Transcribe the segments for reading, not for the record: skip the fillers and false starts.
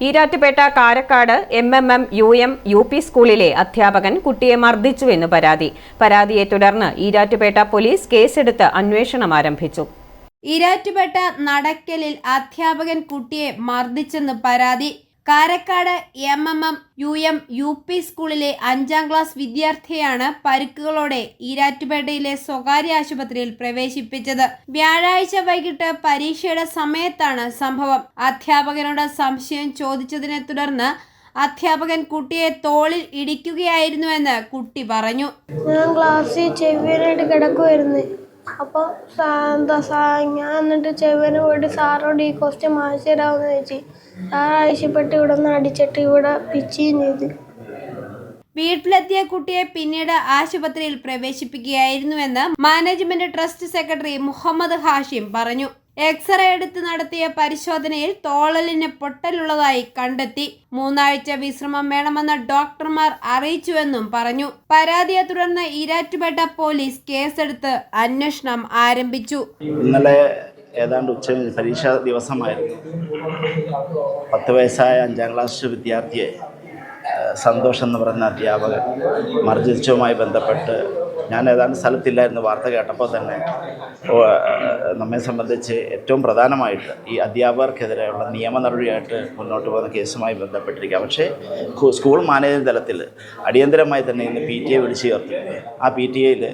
Erattupetta Karakkad MMM UM UP സ്കൂളിലെ അധ്യാപകൻ കുട്ടിയെ മർദ്ദിച്ചുവെന്ന് പരാതിയെ തുടർന്ന് ഈരാറ്റുപേട്ട പോലീസ് കേസെടുത്ത് അന്വേഷണം ആരംഭിച്ചു. ഈരാറ്റുപേട്ട നടക്കലിൽ അധ്യാപകൻ കുട്ടിയെ മർദ്ദിച്ചെന്ന് പരാതി. കാരക്കാട് MMM UM UP സ്കൂളിലെ 5ാം ക്ലാസ് വിദ്യാർത്ഥിയാണ് പരിക്കുകളോടെ ഈരാറ്റുപേട്ടയിലെ സ്വകാര്യ ആശുപത്രിയിൽ പ്രവേശിപ്പിച്ചത്. വ്യാഴാഴ്ച വൈകിട്ട് പരീക്ഷയുടെ സമയത്താണ് സംഭവം. അധ്യാപകനോട് സംശയം ചോദിച്ചതിനെ തുടർന്ന് അധ്യാപകൻ കുട്ടിയെ തോളിൽ ഇടിക്കുകയായിരുന്നുവെന്ന് കുട്ടി പറഞ്ഞു. ഞാൻ ക്ലാസ്സിൽ ചെവിയനായിട്ട് കിടക്കുമായിരുന്നു. അപ്പോൾ ഞാൻ എന്നിട്ട് ചെവിയന് പോയിട്ട് സാറോട് ഈ ക്വസ്റ്റ്യൻ മാറ്റി തരാമെന്ന് ചോദിച്ചു. സാർ ആവശ്യപ്പെട്ട് ഇവിടെ നിന്ന് അടിച്ചിട്ട് ഇവിടെ പിച്ചുകയും ചെയ്തു. വീട്ടിലെത്തിയ കുട്ടിയെ പിന്നീട് ആശുപത്രിയിൽ പ്രവേശിപ്പിക്കുകയായിരുന്നുവെന്ന് management trust secretary Muhammad Hashim പറഞ്ഞു. എക്സ്റേ എടുത്ത് നടത്തിയ പരിശോധനയിൽ തോളലിന് പൊട്ടലുള്ളതായി കണ്ടെത്തി. 3 ആഴ്ച വിശ്രമം വേണമെന്ന് ഡോക്ടർമാർ അറിയിച്ചുവെന്നും പറഞ്ഞു. പരാതിയെ തുടർന്ന് ഈരാറ്റുപേട്ട പോലീസ് കേസെടുത്ത് അന്വേഷണം ആരംഭിച്ചു. ഇന്നലെ ഏതാണ്ട് പരീക്ഷാ ദിവസമായിരുന്നു. 10 വയസ്സായ 5ാം ക്ലാസ് വിദ്യാർത്ഥിയെ സന്തോഷ് എന്ന് പറയുന്ന അധ്യാപകൻ മർദ്ദിച്ചതുമായി ബന്ധപ്പെട്ട് ഞാൻ ഏതാണ്ട് സ്ഥലത്തില്ലായിരുന്നു. വാർത്ത കേട്ടപ്പോൾ തന്നെ നമ്മെ സംബന്ധിച്ച് ഏറ്റവും പ്രധാനമായിട്ട് ഈ അധ്യാപകർക്കെതിരെയുള്ള നിയമ നടപടിയായിട്ട് മുന്നോട്ട് പോകുന്ന കേസുമായി ബന്ധപ്പെട്ടിരിക്കുക. പക്ഷേ സ്കൂൾ മാനേജ്മെൻറ്റ് തലത്തിൽ അടിയന്തരമായി തന്നെ ഇന്ന് PTA വിളിച്ചു ചേർത്തു. ആ PTAയിൽ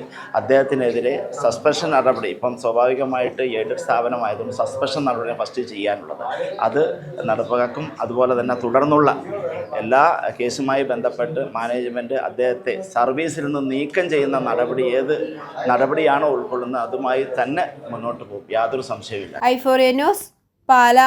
അദ്ദേഹത്തിനെതിരെ സസ്പെൻഷൻ നടപടി, ഇപ്പം സ്വാഭാവികമായിട്ട് എയ്ഡഡ് സ്ഥാപനമായതുകൊണ്ട് സസ്പെൻഷൻ നടപടി ഫസ്റ്റ് ചെയ്യാനുള്ളത് അത് നടപ്പാക്കും. അതുപോലെ തന്നെ തുടർന്നുള്ള എല്ലാ കേസുമായി ബന്ധപ്പെട്ട് മാനേജ്മെൻറ്റ് അദ്ദേഹത്തെ സർവീസിൽ നിന്ന് നീക്കം ചെയ്യുന്ന നടപടി ഏത് നടപടിയാണോ ഉൾക്കൊള്ളുന്നത് അതുമായി തന്നെ മുന്നോട്ട് പോകും. യാതൊരു സംശയമില്ല. i4A ന്യൂസ്, പാല.